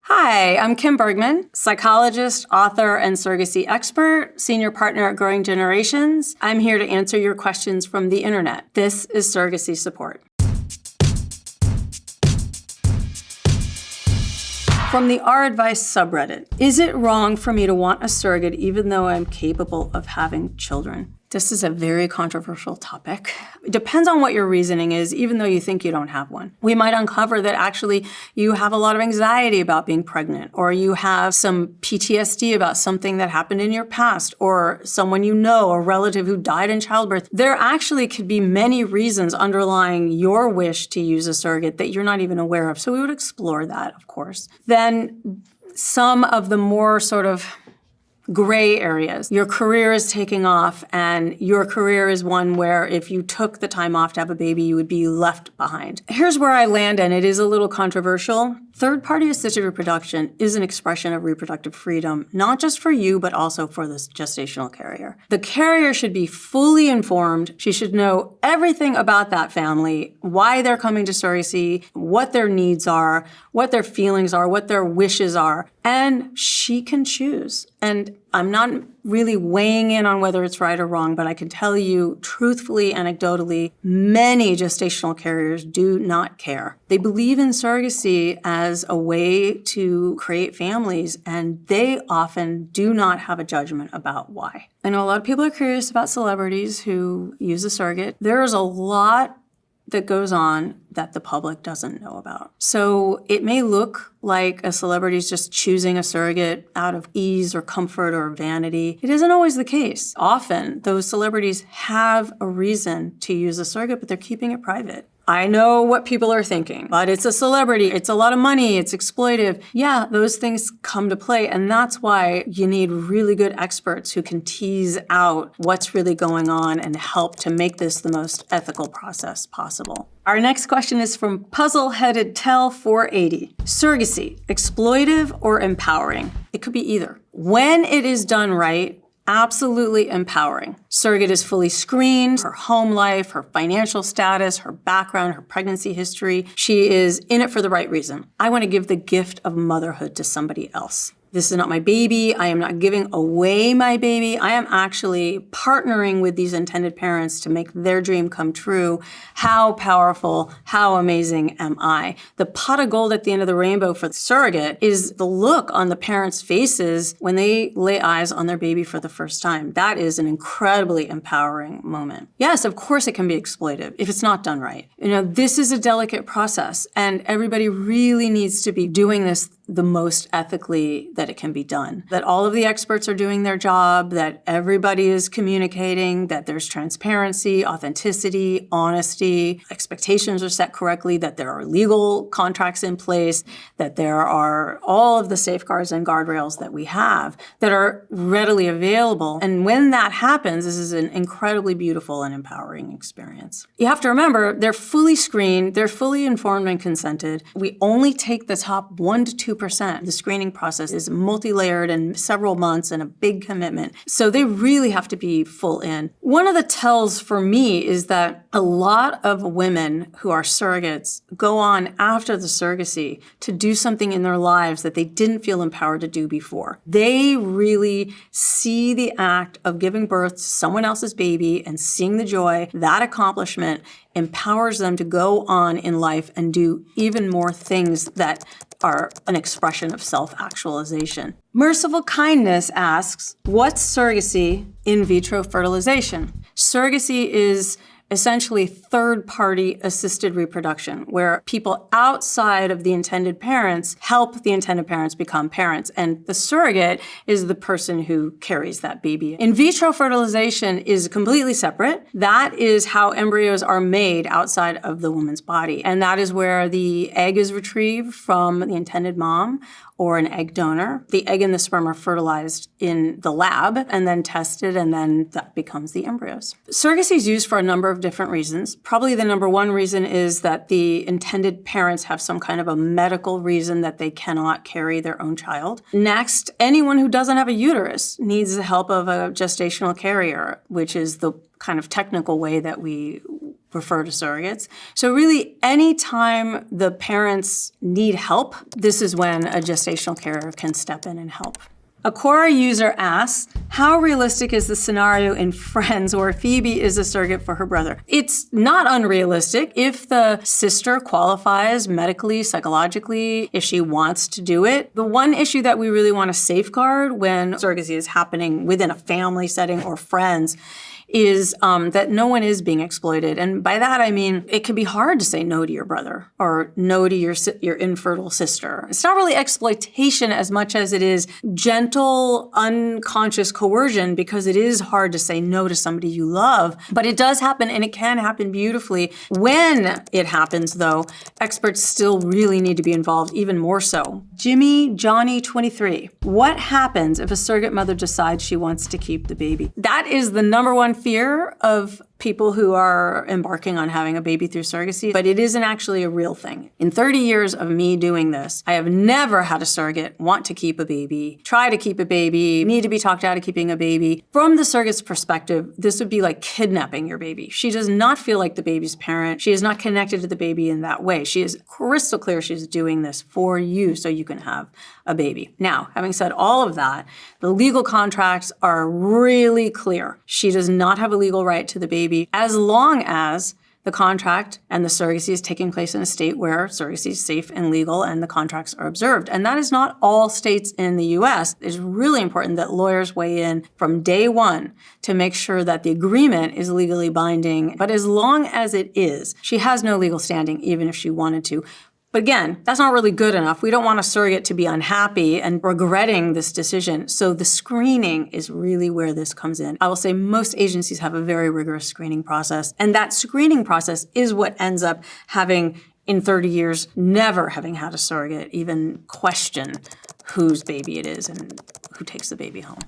Hi, I'm Kim Bergman, psychologist, author, and surrogacy expert, senior partner at Growing Generations. I'm here to answer your questions from the internet. This is Surrogacy Support. From the Our Advice subreddit, is it wrong for me to want a surrogate even though I'm capable of having children? This is a very controversial topic. It depends on what your reasoning is, even though you think you don't have one. We might uncover that actually you have a lot of anxiety about being pregnant, or you have some PTSD about something that happened in your past, or someone you know, a relative who died in childbirth. There actually could be many reasons underlying your wish to use a surrogate that you're not even aware of. So we would explore that, of course. Then some of the more sort of gray areas. Your career is taking off, and your career is one where if you took the time off to have a baby, you would be left behind. Here's where I land, and it is a little controversial. Third-party assisted reproduction is an expression of reproductive freedom, not just for you, but also for the gestational carrier. The carrier should be fully informed. She should know everything about that family, why they're coming to surrogacy, what their needs are, what their feelings are, what their wishes are, and she can choose. And I'm not really weighing in on whether it's right or wrong, but I can tell you truthfully, anecdotally, many gestational carriers do not care. They believe in surrogacy as a way to create families, and they often do not have a judgment about why. I know a lot of people are curious about celebrities who use a surrogate. There is a lot that goes on that the public doesn't know about. So it may look like a celebrity is just choosing a surrogate out of ease or comfort or vanity. It isn't always the case. Often, those celebrities have a reason to use a surrogate, but they're keeping it private. I know what people are thinking, but it's a celebrity, it's a lot of money, it's exploitative. Yeah, those things come to play, and that's why you need really good experts who can tease out what's really going on and help to make this the most ethical process possible. Our next question is from Puzzle-Headed Tell 480. Surrogacy, exploitative or empowering? It could be either. When it is done right, absolutely empowering. Surrogate is fully screened, her home life, her financial status, her background, her pregnancy history. She is in it for the right reason. I want to give the gift of motherhood to somebody else. This is not my baby. I am not giving away my baby. I am actually partnering with these intended parents to make their dream come true. How powerful, how amazing am I? The pot of gold at the end of the rainbow for the surrogate is the look on the parents' faces when they lay eyes on their baby for the first time. That is an incredibly empowering moment. Yes, of course it can be exploitive if it's not done right. This is a delicate process, and everybody really needs to be doing this the most ethically that it can be done. That all of the experts are doing their job, that everybody is communicating, that there's transparency, authenticity, honesty, expectations are set correctly, that there are legal contracts in place, that there are all of the safeguards and guardrails that we have that are readily available. And when that happens, this is an incredibly beautiful and empowering experience. You have to remember, they're fully screened, they're fully informed and consented. We only take the top 1 to 2%. The screening process is multi-layered and several months and a big commitment. So they really have to be full in. One of the tells for me is that a lot of women who are surrogates go on after the surrogacy to do something in their lives that they didn't feel empowered to do before. They really see the act of giving birth to someone else's baby and seeing the joy, that accomplishment empowers them to go on in life and do even more things that are an expression of self-actualization. Merciful Kindness asks, what's surrogacy in vitro fertilization? Surrogacy is essentially third-party assisted reproduction, where people outside of the intended parents help the intended parents become parents, and the surrogate is the person who carries that baby. In vitro fertilization is completely separate. That is how embryos are made outside of the woman's body, and that is where the egg is retrieved from the intended mom or an egg donor. The egg and the sperm are fertilized in the lab and then tested, and then that becomes the embryos. Surrogacy is used for a number of different reasons. Probably the number one reason is that the intended parents have some kind of a medical reason that they cannot carry their own child. Next, anyone who doesn't have a uterus needs the help of a gestational carrier, which is the kind of technical way that we refer to surrogates. So really, anytime the parents need help, this is when a gestational carer can step in and help. A Quora user asks, how realistic is the scenario in Friends where Phoebe is a surrogate for her brother? It's not unrealistic if the sister qualifies medically, psychologically, if she wants to do it. The one issue that we really want to safeguard when surrogacy is happening within a family setting or friends is that no one is being exploited. And by that, I mean, it can be hard to say no to your brother or no to your infertile sister. It's not really exploitation as much as it is gentle, unconscious coercion, because it is hard to say no to somebody you love. But it does happen, and it can happen beautifully. When it happens, though, experts still really need to be involved, even more so. Johnny 23. What happens if a surrogate mother decides she wants to keep the baby? That is the number one fear of people who are embarking on having a baby through surrogacy, but it isn't actually a real thing. In 30 years of me doing this, I have never had a surrogate want to keep a baby, try to keep a baby, need to be talked out of keeping a baby. From the surrogate's perspective, this would be like kidnapping your baby. She does not feel like the baby's parent. She is not connected to the baby in that way. She is crystal clear she's doing this for you so you can have a baby. Now, having said all of that, the legal contracts are really clear. She does not have a legal right to the baby as long as the contract and the surrogacy is taking place in a state where surrogacy is safe and legal and the contracts are observed. And that is not all states in the U.S. It's really important that lawyers weigh in from day one to make sure that the agreement is legally binding. But as long as it is, she has no legal standing, even if she wanted to. But again, that's not really good enough. We don't want a surrogate to be unhappy and regretting this decision. So the screening is really where this comes in. I will say most agencies have a very rigorous screening process. And that screening process is what ends up having, in 30 years, never having had a surrogate even question whose baby it is and who takes the baby home.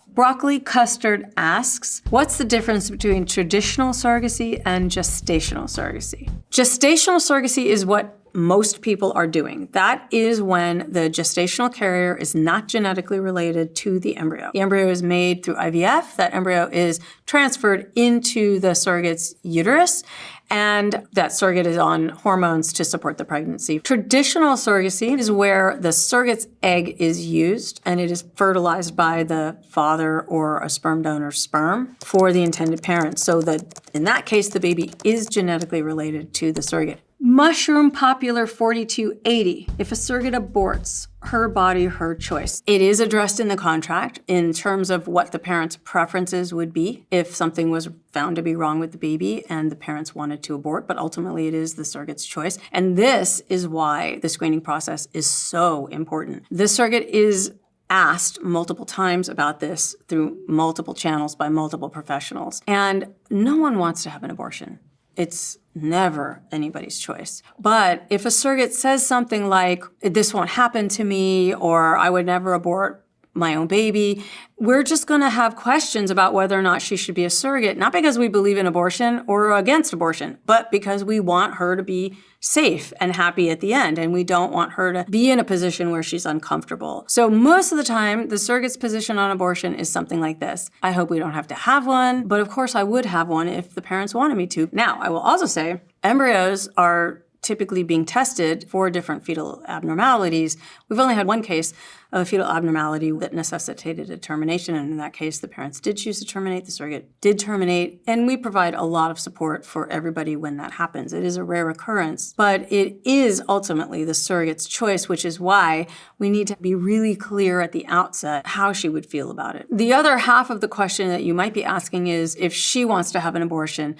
Broccoli Custard asks, what's the difference between traditional surrogacy and gestational surrogacy? Gestational surrogacy is what most people are doing. That is when the gestational carrier is not genetically related to the embryo. The embryo is made through IVF. That embryo is transferred into the surrogate's uterus, and that surrogate is on hormones to support the pregnancy. Traditional surrogacy is where the surrogate's egg is used and it is fertilized by the father or a sperm donor's sperm for the intended parent, so that in that case, the baby is genetically related to the surrogate. Mushroom Popular 4280. If a surrogate aborts, her body, her choice. It is addressed in the contract in terms of what the parents' preferences would be if something was found to be wrong with the baby and the parents wanted to abort, but ultimately it is the surrogate's choice. And this is why the screening process is so important. The surrogate is asked multiple times about this through multiple channels by multiple professionals. And no one wants to have an abortion. It's never anybody's choice. But if a surrogate says something like, this won't happen to me, or I would never abort my own baby, we're just going to have questions about whether or not she should be a surrogate, not because we believe in abortion or against abortion, but because we want her to be safe and happy at the end, and we don't want her to be in a position where she's uncomfortable. So most of the time, the surrogate's position on abortion is something like this. I hope we don't have to have one, but of course I would have one if the parents wanted me to. Now, I will also say embryos are typically being tested for different fetal abnormalities. We've only had one case of a fetal abnormality that necessitated a termination, and in that case, the parents did choose to terminate, the surrogate did terminate, and we provide a lot of support for everybody when that happens. It is a rare occurrence, but it is ultimately the surrogate's choice, which is why we need to be really clear at the outset how she would feel about it. The other half of the question that you might be asking is if she wants to have an abortion.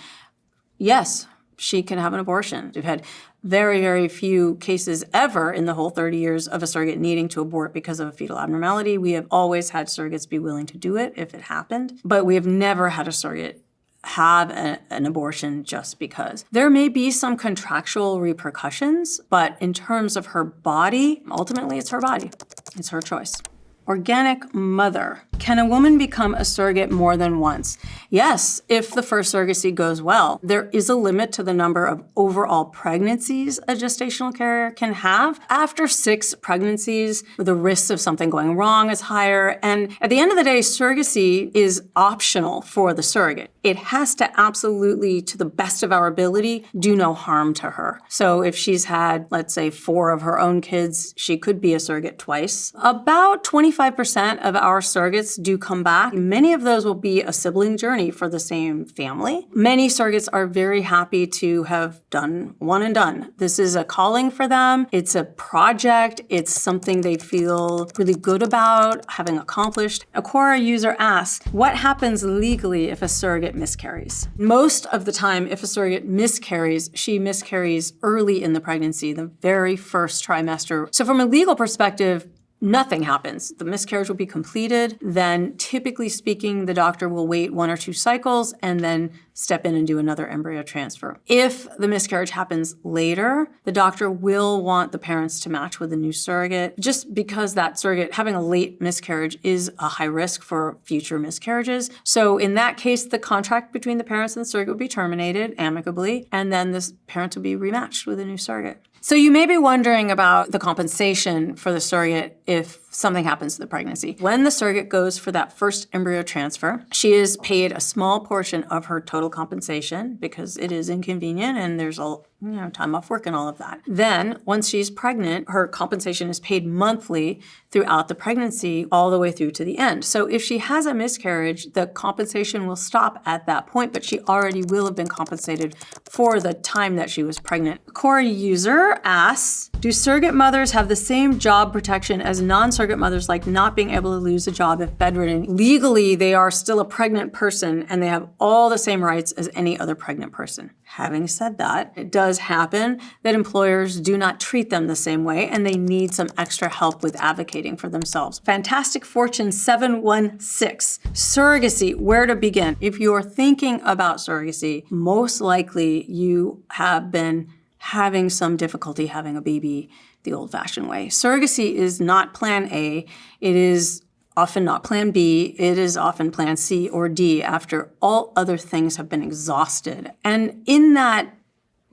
Yes, she can have an abortion. We've had very, very few cases ever in the whole 30 years of a surrogate needing to abort because of a fetal abnormality. We have always had surrogates be willing to do it if it happened, but we have never had a surrogate have an abortion just because. There may be some contractual repercussions, but in terms of her body, ultimately it's her body. It's her choice. Organic mother. Can a woman become a surrogate more than once? Yes, if the first surrogacy goes well. There is a limit to the number of overall pregnancies a gestational carrier can have. After 6 pregnancies, the risks of something going wrong is higher. And at the end of the day, surrogacy is optional for the surrogate. It has to absolutely, to the best of our ability, do no harm to her. So if she's had, let's say, 4 of her own kids, she could be a surrogate twice. About 25% of our surrogates do come back. Many of those will be a sibling journey for the same family. Many surrogates are very happy to have done one and done. This is a calling for them. It's a project. It's something they feel really good about having accomplished. A Quora user asks, what happens legally if a surrogate miscarries? Most of the time, if a surrogate miscarries, she miscarries early in the pregnancy, the very first trimester. So from a legal perspective, nothing happens. The miscarriage will be completed. Then, typically speaking, the doctor will wait 1 or 2 cycles and then step in and do another embryo transfer. If the miscarriage happens later, the doctor will want the parents to match with a new surrogate, just because that surrogate having a late miscarriage is a high risk for future miscarriages. So in that case, the contract between the parents and the surrogate would be terminated amicably, and then this parent will be rematched with a new surrogate. So you may be wondering about the compensation for the surrogate if something happens to the pregnancy. When the surrogate goes for that first embryo transfer, she is paid a small portion of her total compensation because it is inconvenient and there's time off work and all of that. Then, once she's pregnant, her compensation is paid monthly throughout the pregnancy all the way through to the end. So if she has a miscarriage, the compensation will stop at that point, but she already will have been compensated for the time that she was pregnant. A Quora user asks, do surrogate mothers have the same job protection as non-surrogate mothers, like not being able to lose a job if bedridden? Legally, they are still a pregnant person and they have all the same rights as any other pregnant person. Having said that, it does happen that employers do not treat them the same way and they need some extra help with advocating for themselves. Fantastic Fortune 716. Surrogacy, where to begin? If you're thinking about surrogacy, most likely you have been having some difficulty having a baby the old-fashioned way. Surrogacy is not plan A. It is often not plan B. It is often plan C or D after all other things have been exhausted. And in that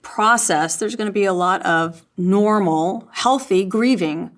process, there's going to be a lot of normal, healthy grieving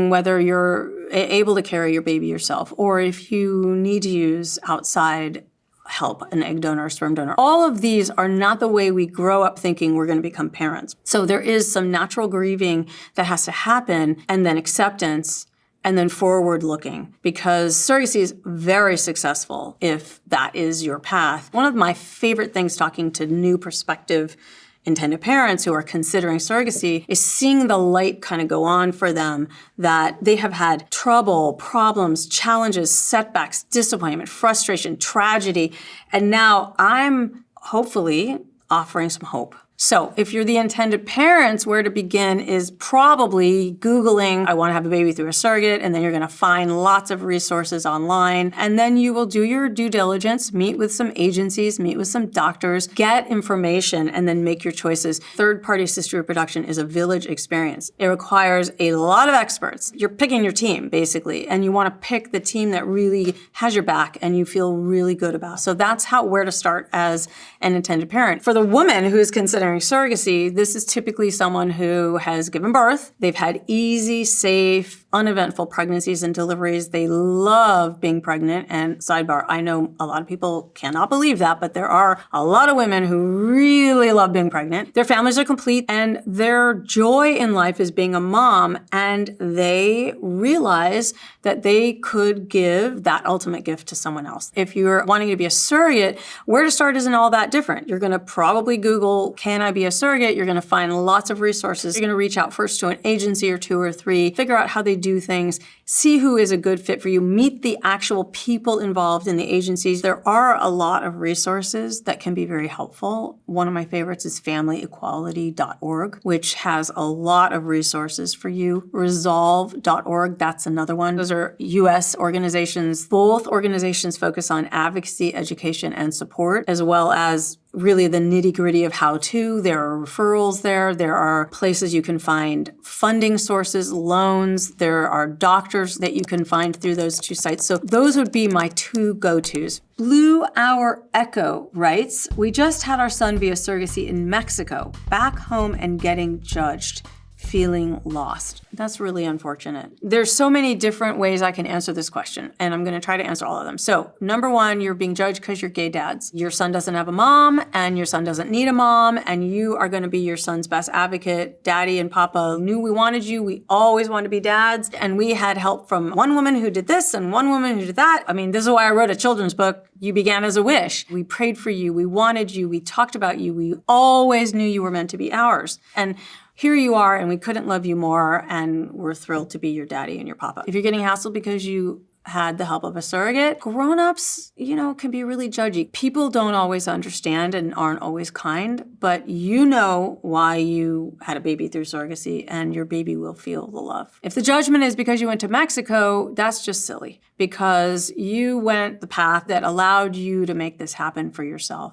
whether you're able to carry your baby yourself or if you need to use outside help, an egg donor, sperm donor. All of these are not the way we grow up thinking we're going to become parents. So there is some natural grieving that has to happen, and then acceptance, and then forward looking, because surrogacy is very successful if that is your path. One of my favorite things talking to new prospective intended parents who are considering surrogacy is seeing the light kind of go on for them, that they have had trouble, problems, challenges, setbacks, disappointment, frustration, tragedy, and now I'm hopefully offering some hope. So if you're the intended parents, where to begin is probably Googling, I want to have a baby through a surrogate, and then you're going to find lots of resources online. And then you will do your due diligence, meet with some agencies, meet with some doctors, get information, and then make your choices. Third-party assisted reproduction is a village experience. It requires a lot of experts. You're picking your team, basically, and you want to pick the team that really has your back and you feel really good about. So that's where to start as an intended parent. For the woman who is considering surrogacy, this is typically someone who has given birth. They've had easy, safe, uneventful pregnancies and deliveries. They love being pregnant. And sidebar, I know a lot of people cannot believe that, but there are a lot of women who really love being pregnant. Their families are complete and their joy in life is being a mom, and they realize that they could give that ultimate gift to someone else. If you're wanting to be a surrogate, where to start isn't all that different. You're going to probably Google, can I be a surrogate? You're going to find lots of resources. You're going to reach out first to an agency or 2 or 3, figure out how they do things, see who is a good fit for you, meet the actual people involved in the agencies. There are a lot of resources that can be very helpful. One of my favorites is familyequality.org, which has a lot of resources for you. Resolve.org, that's another one. Those are U.S. organizations. Both organizations focus on advocacy, education, and support, as well as really the nitty-gritty of how to. There are referrals there. There are places you can find funding sources, loans. There are doctors that you can find through those two sites. So those would be my two go-tos. Blue Hour Echo writes, we just had our son via surrogacy in Mexico, back home and getting judged. Feeling lost. That's really unfortunate. There's so many different ways I can answer this question, and I'm going to try to answer all of them. So, number one, you're being judged because you're gay dads. Your son doesn't have a mom, and your son doesn't need a mom, and you are going to be your son's best advocate. Daddy and Papa knew we wanted you. We always wanted to be dads, and we had help from one woman who did this and one woman who did that. I mean, this is why I wrote a children's book. You began as a wish. We prayed for you. We wanted you. We talked about you. We always knew you were meant to be ours. And here you are, and we couldn't love you more, and we're thrilled to be your daddy and your papa. If you're getting hassled because you had the help of a surrogate, grown-ups, can be really judgy. People don't always understand and aren't always kind, but you know why you had a baby through surrogacy, and your baby will feel the love. If the judgment is because you went to Mexico, that's just silly, because you went the path that allowed you to make this happen for yourself.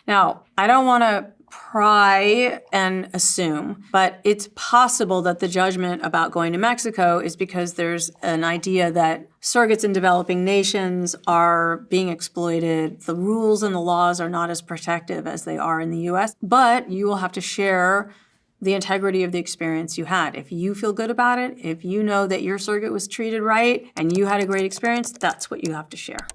Now, I don't want to pry and assume, but it's possible that the judgment about going to Mexico is because there's an idea that surrogates in developing nations are being exploited. The rules and the laws are not as protective as they are in the US, but you will have to share the integrity of the experience you had. If you feel good about it, if you know that your surrogate was treated right and you had a great experience, that's what you have to share.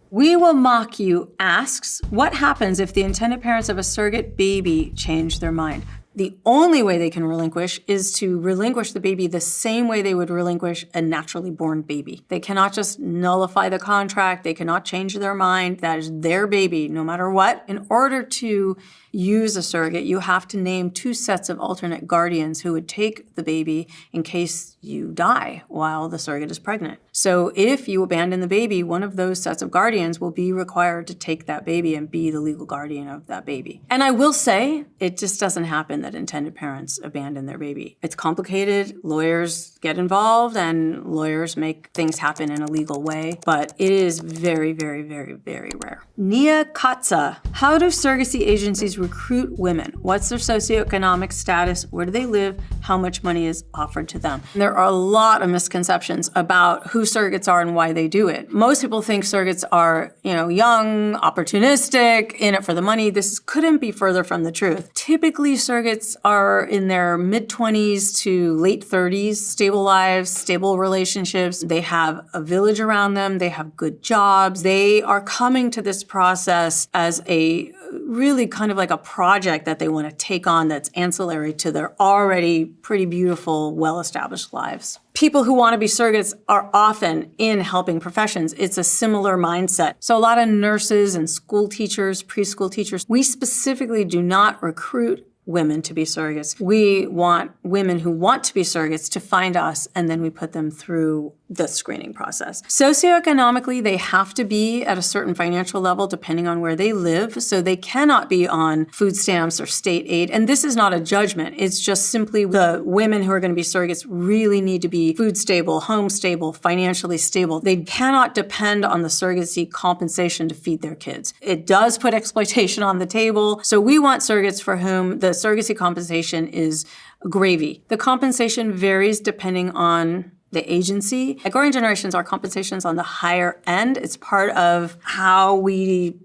We Will Mock You asks, what happens if the intended parents of a surrogate baby change their mind? The only way they can relinquish is to relinquish the baby the same way they would relinquish a naturally born baby. They cannot just nullify the contract. They cannot change their mind. That is their baby, no matter what. In order to use a surrogate, you have to name two sets of alternate guardians who would take the baby in case you die while the surrogate is pregnant. So if you abandon the baby, one of those sets of guardians will be required to take that baby and be the legal guardian of that baby. And I will say, it just doesn't happen that intended parents abandon their baby. It's complicated. Lawyers get involved and lawyers make things happen in a legal way, but it is very, very, very, very rare. Nia Katza, how do surrogacy agencies recruit women? What's their socioeconomic status? Where do they live? How much money is offered to them? There are a lot of misconceptions about who surrogates are and why they do it. Most people think surrogates are, young, opportunistic, in it for the money. This couldn't be further from the truth. Typically, surrogates are in their mid-20s to late 30s, stable lives, stable relationships. They have a village around them. They have good jobs. They are coming to this process as a really kind of like a project that they want to take on that's ancillary to their already pretty beautiful, well-established lives. People who want to be surrogates are often in helping professions. It's a similar mindset. So a lot of nurses and school teachers, preschool teachers, we specifically do not recruit women to be surrogates. We want women who want to be surrogates to find us, and then we put them through the screening process. Socioeconomically, they have to be at a certain financial level depending on where they live, so they cannot be on food stamps or state aid. And this is not a judgment. It's just simply the women who are going to be surrogates really need to be food stable, home stable, financially stable. They cannot depend on the surrogacy compensation to feed their kids. It does put exploitation on the table, so we want surrogates for whom the surrogacy compensation is gravy. The compensation varies depending on the agency. At Growing Generations, our compensation is on the higher end. It's part of how we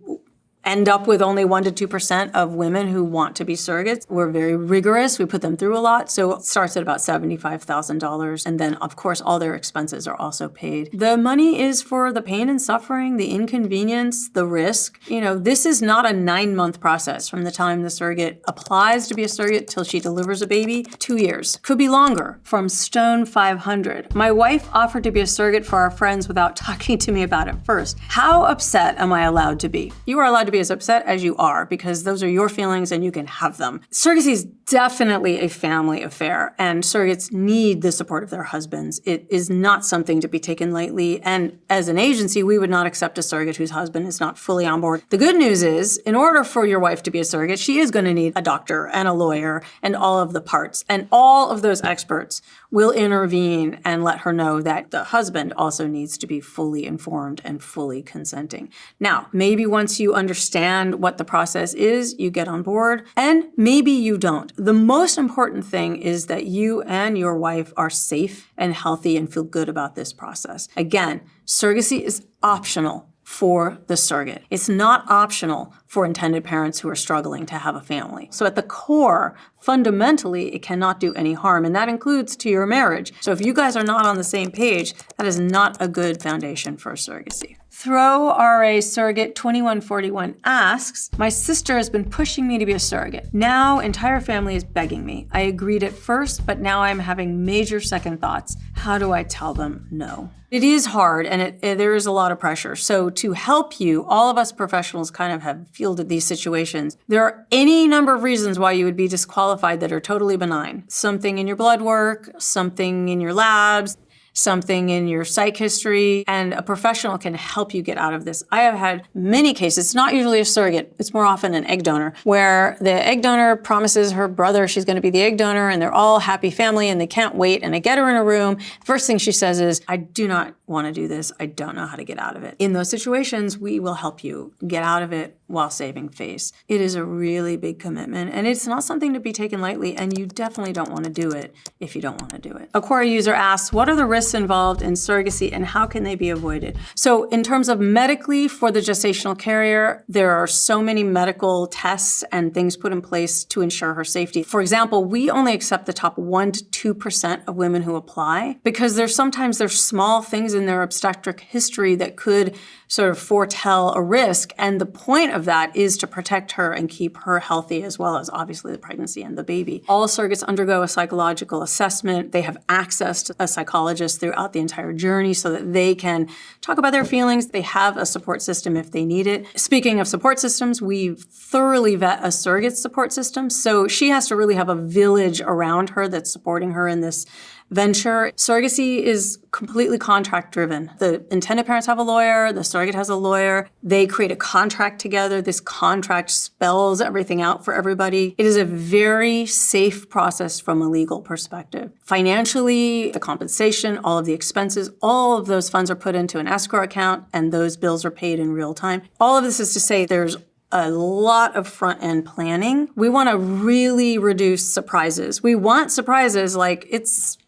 end up with only 1% to 2% of women who want to be surrogates. We're very rigorous. We put them through a lot. So it starts at about $75,000. And then, of course, all their expenses are also paid. The money is for the pain and suffering, the inconvenience, the risk. This is not a 9-month process from the time the surrogate applies to be a surrogate till she delivers a baby. 2 years. Could be longer. From Stone 500. My wife offered to be a surrogate for our friends without talking to me about it first. How upset am I allowed to be? You are allowed to be as upset as you are, because those are your feelings and you can have them. Surrogacy is definitely a family affair, and surrogates need the support of their husbands. It is not something to be taken lightly, and as an agency, we would not accept a surrogate whose husband is not fully on board. The good news is, in order for your wife to be a surrogate, she is going to need a doctor and a lawyer and all of the parts, and all of those experts will intervene and let her know that the husband also needs to be fully informed and fully consenting. Now, maybe once you understand understand what the process is, you get on board, and maybe you don't. The most important thing is that you and your wife are safe and healthy and feel good about this process. Again, surrogacy is optional for the surrogate. It's not optional for intended parents who are struggling to have a family. So at the core, fundamentally, it cannot do any harm, and that includes to your marriage. So if you guys are not on the same page, that is not a good foundation for surrogacy. Throw RA Surrogate 2141 asks, my sister has been pushing me to be a surrogate. Now, entire family is begging me. I agreed at first, but now I'm having major second thoughts. How do I tell them no? It is hard, and there is a lot of pressure. So to help you, all of us professionals kind of have fielded these situations. There are any number of reasons why you would be disqualified that are totally benign. Something in your blood work, something in your labs, something in your psych history, and a professional can help you get out of this. I have had many cases, it's not usually a surrogate, it's more often an egg donor, where the egg donor promises her brother she's going to be the egg donor, and they're all happy family and they can't wait, and I get her in a room. First thing she says is, I do not want to do this. I don't know how to get out of it. In those situations, we will help you get out of it while saving face. It is a really big commitment, and it's not something to be taken lightly, and you definitely don't want to do it if you don't want to do it. A Quora user asks, what are the risks involved in surrogacy and how can they be avoided? So in terms of medically for the gestational carrier, there are so many medical tests and things put in place to ensure her safety. For example, we only accept the top 1 to 2% of women who apply because there's small things in their obstetric history that could sort of foretell a risk. And the point of that is to protect her and keep her healthy, as well as obviously the pregnancy and the baby. All surrogates undergo a psychological assessment. They have access to a psychologist throughout the entire journey so that they can talk about their feelings. They have a support system if they need it. Speaking of support systems, we thoroughly vet a surrogate support system. So she has to really have a village around her that's supporting her in this venture. Surrogacy is completely contract driven. The intended parents have a lawyer, the surrogate has a lawyer. They create a contract together. This contract spells everything out for everybody. It is a very safe process from a legal perspective. Financially, the compensation, all of the expenses, all of those funds are put into an escrow account and those bills are paid in real time. All of this is to say there's a lot of front-end planning. We want to really reduce surprises. We want surprises like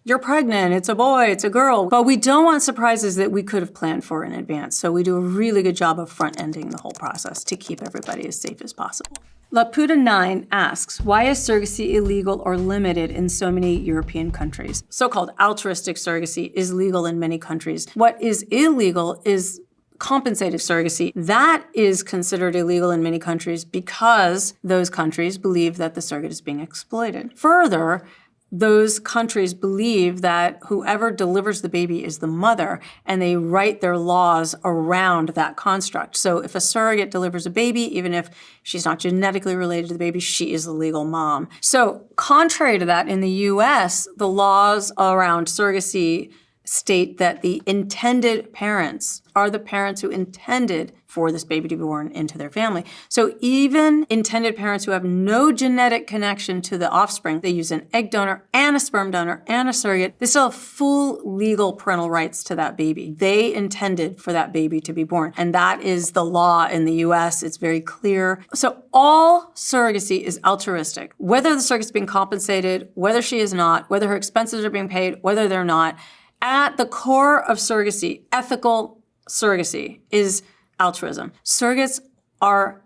you're pregnant, it's a boy, it's a girl, but we don't want surprises that we could have planned for in advance. So we do a really good job of front-ending the whole process to keep everybody as safe as possible. Laputa9 asks, why is surrogacy illegal or limited in so many European countries? So-called altruistic surrogacy is legal in many countries. What is illegal is compensated surrogacy. That is considered illegal in many countries because those countries believe that the surrogate is being exploited. Further, those countries believe that whoever delivers the baby is the mother, and they write their laws around that construct. So if a surrogate delivers a baby, even if she's not genetically related to the baby, she is the legal mom. So contrary to that, in the US, the laws around surrogacy state that the intended parents are the parents who intended for this baby to be born into their family. So even intended parents who have no genetic connection to the offspring, they use an egg donor and a sperm donor and a surrogate, they still have full legal parental rights to that baby. They intended for that baby to be born. And that is the law in the US. It's very clear. So all surrogacy is altruistic. Whether the surrogate's being compensated, whether she is not, whether her expenses are being paid, whether they're not, at the core of surrogacy, ethical surrogacy, is altruism. Surrogates are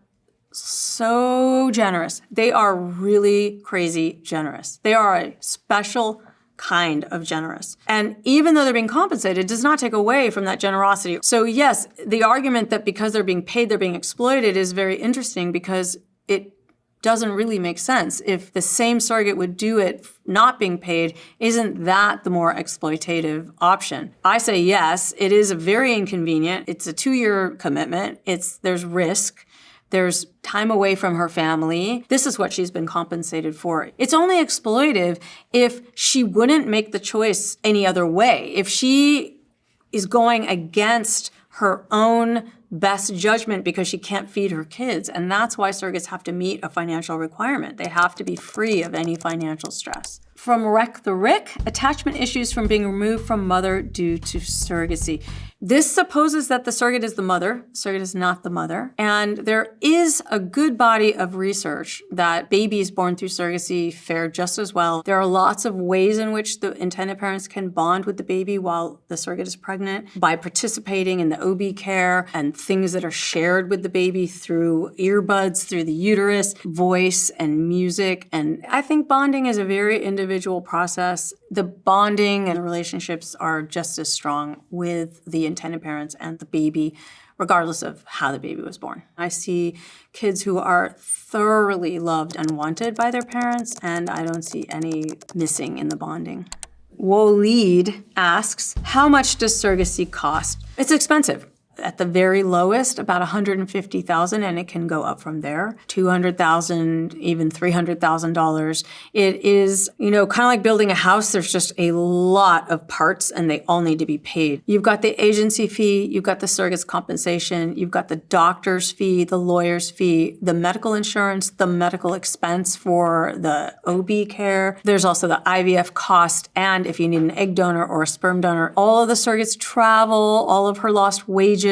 so generous. They are really crazy generous. They are a special kind of generous. And even though they're being compensated, it does not take away from that generosity. So yes, the argument that because they're being paid, they're being exploited is very interesting because it doesn't really make sense. If the same surrogate would do it not being paid, isn't that the more exploitative option? I say yes, it is very inconvenient. It's a 2-year commitment. There's risk. There's time away from her family. This is what she's been compensated for. It's only exploitive if she wouldn't make the choice any other way. If she is going against her own best judgment because she can't feed her kids. And that's why surrogates have to meet a financial requirement. They have to be free of any financial stress. From Wreck the Rick, attachment issues from being removed from mother due to surrogacy. This supposes that the surrogate is the mother. The surrogate is not the mother. And there is a good body of research that babies born through surrogacy fare just as well. There are lots of ways in which the intended parents can bond with the baby while the surrogate is pregnant by participating in the OB care and things that are shared with the baby through earbuds, through the uterus, voice and music. And I think bonding is a very individual process. The bonding and relationships are just as strong with the intended parents and the baby, regardless of how the baby was born. I see kids who are thoroughly loved and wanted by their parents, and I don't see any missing in the bonding. Woleed asks, how much does surrogacy cost? It's expensive. At the very lowest, about $150,000, and it can go up from there. $200,000, even $300,000. It is, kind of like building a house. There's just a lot of parts, and they all need to be paid. You've got the agency fee, you've got the surrogate's compensation, you've got the doctor's fee, the lawyer's fee, the medical insurance, the medical expense for the OB care. There's also the IVF cost, and if you need an egg donor or a sperm donor, all of the surrogate's travel, all of her lost wages,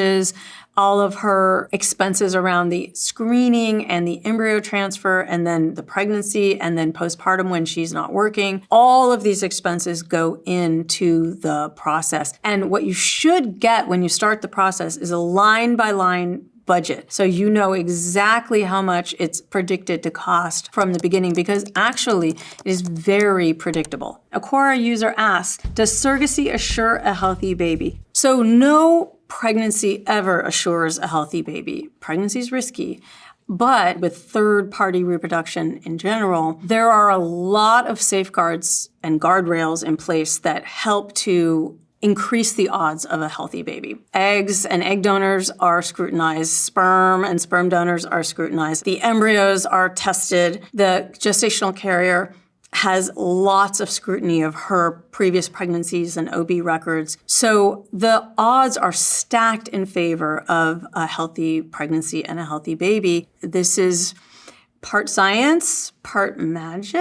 all of her expenses around the screening and the embryo transfer and then the pregnancy and then postpartum when she's not working. All of these expenses go into the process. And what you should get when you start the process is a line-by-line budget. So you know exactly how much it's predicted to cost from the beginning because actually it is very predictable. A Quora user asks, does surrogacy assure a healthy baby? So no pregnancy ever assures a healthy baby. Pregnancy is risky. But with third-party reproduction in general, there are a lot of safeguards and guardrails in place that help to increase the odds of a healthy baby. Eggs and egg donors are scrutinized. Sperm and sperm donors are scrutinized. The embryos are tested. The gestational carrier has lots of scrutiny of her previous pregnancies and OB records. So the odds are stacked in favor of a healthy pregnancy and a healthy baby. This is part science, part magic,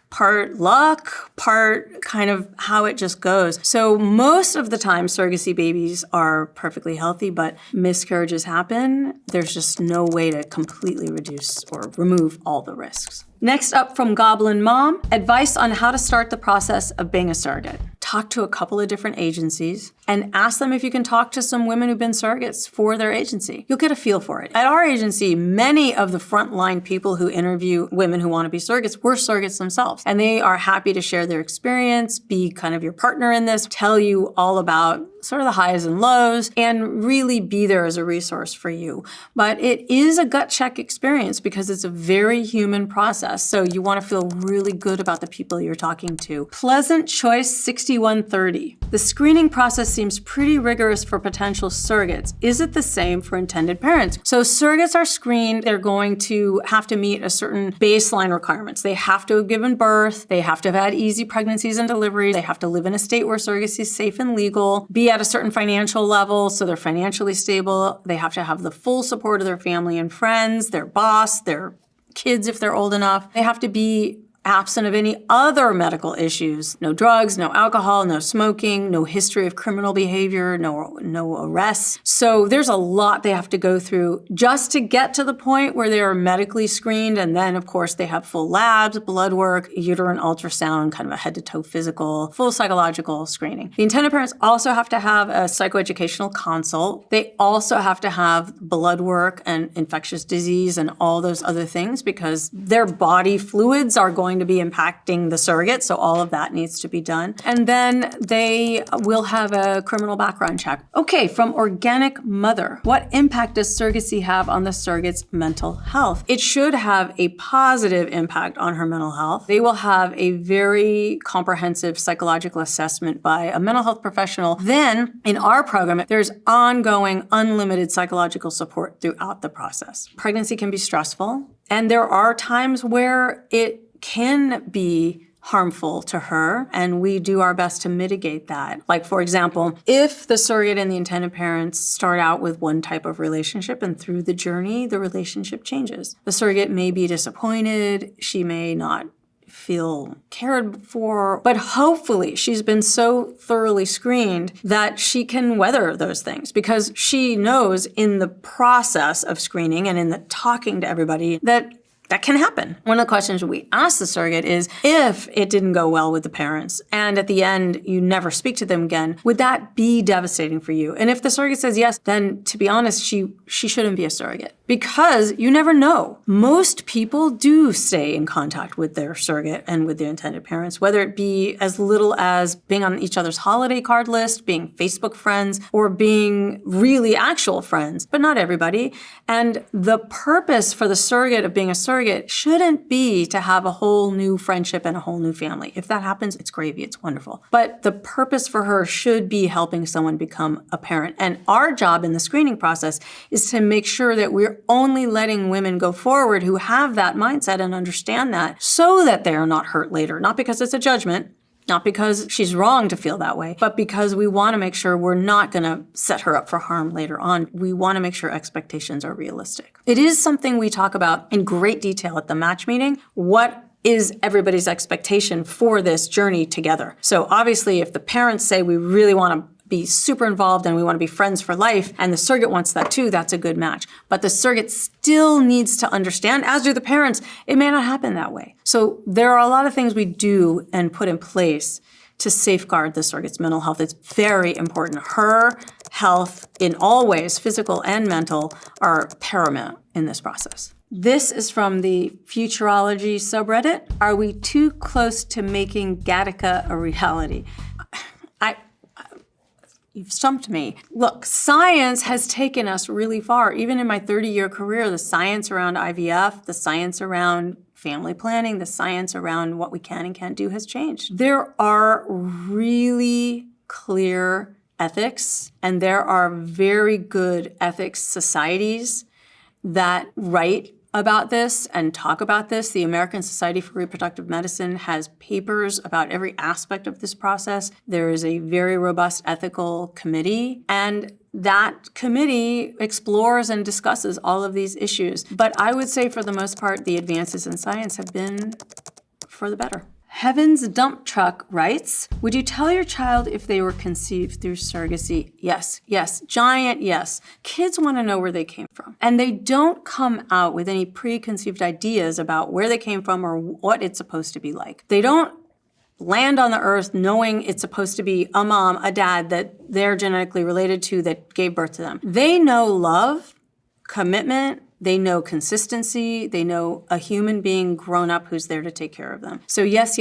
part luck, part kind of how it just goes. So most of the time, surrogacy babies are perfectly healthy, but miscarriages happen. There's just no way to completely reduce or remove all the risks. Next up from Goblin Mom, advice on how to start the process of being a surrogate. Talk to a couple of different agencies and ask them if you can talk to some women who've been surrogates for their agency. You'll get a feel for it. At our agency, many of the frontline people who interview women who want to be surrogates were surrogates themselves. And they are happy to share their experience, be kind of your partner in this, tell you all about sort of the highs and lows, and really be there as a resource for you. But it is a gut check experience because it's a very human process. So you want to feel really good about the people you're talking to. Pleasant Choice 6130. The screening process seems pretty rigorous for potential surrogates. Is it the same for intended parents? So surrogates are screened. They're going to have to meet a certain baseline requirements. They have to have given birth. They have to have had easy pregnancies and deliveries. They have to live in a state where surrogacy is safe and legal, be at a certain financial level, so they're financially stable. They have to have the full support of their family and friends, their boss, their kids if they're old enough. They have to be absent of any other medical issues. No drugs, no alcohol, no smoking, no history of criminal behavior, no arrests. So there's a lot they have to go through just to get to the point where they are medically screened. And then, of course, they have full labs, blood work, uterine ultrasound, kind of a head-to-toe physical, full psychological screening. The intended parents also have to have a psychoeducational consult. They also have to have blood work and infectious disease and all those other things because their body fluids are going to be impacting the surrogate, so all of that needs to be done. And then they will have a criminal background check. Okay, from Organic Mother, what impact does surrogacy have on the surrogate's mental health? It should have a positive impact on her mental health. They will have a very comprehensive psychological assessment by a mental health professional. Then, in our program, there's ongoing unlimited psychological support throughout the process. Pregnancy can be stressful, and there are times where it can be harmful to her, and we do our best to mitigate that. Like, for example, if the surrogate and the intended parents start out with one type of relationship and through the journey, the relationship changes. The surrogate may be disappointed. She may not feel cared for. But hopefully she's been so thoroughly screened that she can weather those things, because she knows in the process of screening and in the talking to everybody that can happen. One of the questions we ask the surrogate is, if it didn't go well with the parents and at the end you never speak to them again, would that be devastating for you? And if the surrogate says yes, then to be honest, she shouldn't be a surrogate, because you never know. Most people do stay in contact with their surrogate and with their intended parents, whether it be as little as being on each other's holiday card list, being Facebook friends, or being really actual friends, but not everybody. And the purpose for the surrogate of being a surrogate shouldn't be to have a whole new friendship and a whole new family. If that happens, it's gravy, it's wonderful. But the purpose for her should be helping someone become a parent. And our job in the screening process is to make sure that we're only letting women go forward who have that mindset and understand that, so that they are not hurt later. Not because it's a judgment, not because she's wrong to feel that way, but because we want to make sure we're not going to set her up for harm later on. We want to make sure expectations are realistic. It is something we talk about in great detail at the match meeting. What is everybody's expectation for this journey together? So obviously, if the parents say we really want to be super involved and we want to be friends for life, and the surrogate wants that too, that's a good match. But the surrogate still needs to understand, as do the parents, it may not happen that way. So there are a lot of things we do and put in place to safeguard the surrogate's mental health. It's very important. Her health in all ways, physical and mental, are paramount in this process. This is from the Futurology subreddit. Are we too close to making Gattaca a reality? You've stumped me. Look, science has taken us really far. Even in my 30-year career, the science around IVF, the science around family planning, the science around what we can and can't do has changed. There are really clear ethics, and there are very good ethics societies that write about this and talk about this. The American Society for Reproductive Medicine has papers about every aspect of this process. There is a very robust ethical committee, and that committee explores and discusses all of these issues. But I would say for the most part, the advances in science have been for the better. Heaven's Dump Truck writes, would you tell your child if they were conceived through surrogacy? Yes, giant yes. Kids want to know where they came from. And they don't come out with any preconceived ideas about where they came from or what it's supposed to be like. They don't land on the earth knowing it's supposed to be a mom, a dad that they're genetically related to that gave birth to them. They know love, commitment, they know consistency, they know a human being grown up who's there to take care of them. So yes.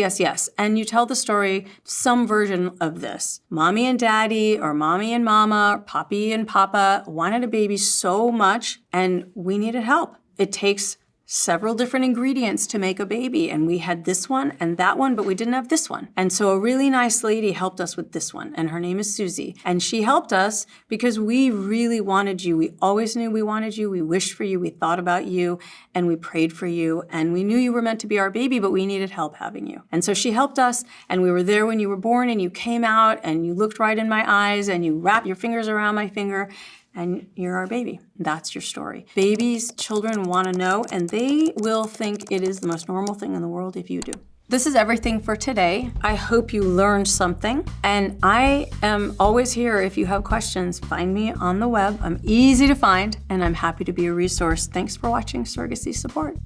And you tell the story, some version of this. Mommy and daddy, or mommy and mama, or papi and papa wanted a baby so much, and we needed help. It takes several different ingredients to make a baby, and we had this one and that one, but we didn't have this one. And so a really nice lady helped us with this one, and her name is Susie. And she helped us because we really wanted you. We always knew we wanted you. We wished for you. We thought about you, and we prayed for you, and we knew you were meant to be our baby, but we needed help having you. And so she helped us, and we were there when you were born, and you came out, and you looked right in my eyes, and you wrapped your fingers around my finger, and you're our baby. That's your story. Babies, children want to know, and they will think it is the most normal thing in the world if you do. This is everything for today. I hope you learned something, and I am always here if you have questions. Find me on the web. I'm easy to find, and I'm happy to be a resource. Thanks for watching Surrogacy Support.